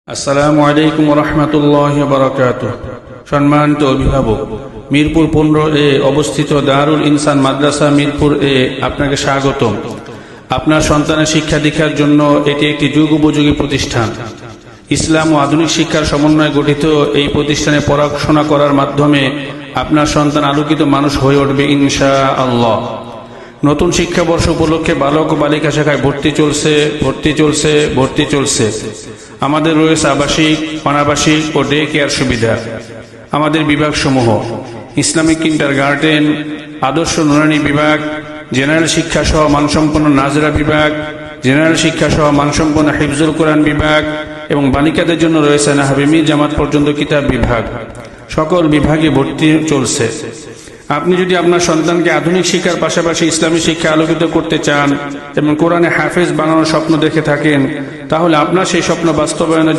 আসসালামু আলাইকুম ওয়া রাহমাতুল্লাহি ওয়া বারাকাতুহু। সম্মানিত অভিভাবক, মিরপুর 15 এ অবস্থিত দারুল ইনসান মাদ্রাসা মিরপুর এ আপনাকে স্বাগতম। আপনার সন্তানের শিক্ষা দীক্ষার জন্য এটি একটি যুগোপযোগী প্রতিষ্ঠান। ইসলাম ও আধুনিক শিক্ষার সমন্বয়ে গঠিত এই প্রতিষ্ঠানে পড়াশোনা করার মাধ্যমে আপনার সন্তান আলোকিত মানুষ হয়ে উঠবে ইনশাআল্লাহ। নতুন শিক্ষাবর্ষ উপলক্ষে বালক ও বালিকা শাখায় ভর্তি চলছে। আমাদের রয়েছে আবাসিক, অনাবাসিক ও ডে কেয়ার সুবিধা। আমাদের বিভাগসমূহ: ইসলামিক কিন্ডারগার্টেন, আদর্শ নুরানি বিভাগ, জেনারেল শিক্ষা সহ মানসম্পন্ন নাজরা বিভাগ, জেনারেল শিক্ষা সহ মানসম্পন্ন হিফজুল কোরআন বিভাগ এবং বালিকাদের জন্য রয়েছে নাহবি জামাত পর্যন্ত কিতাব বিভাগ। সকল বিভাগে ভর্তি চলছে। আপনি যদি আপনার সন্তানকে আধুনিক শিক্ষার পাশাপাশি ইসলামী শিক্ষা আলোকিত করতে চান এবং কোরআনে হাফেজ বানানোর স্বপ্ন দেখে থাকেন, তাহলে আপনার সেই স্বপ্ন বাস্তবায়নের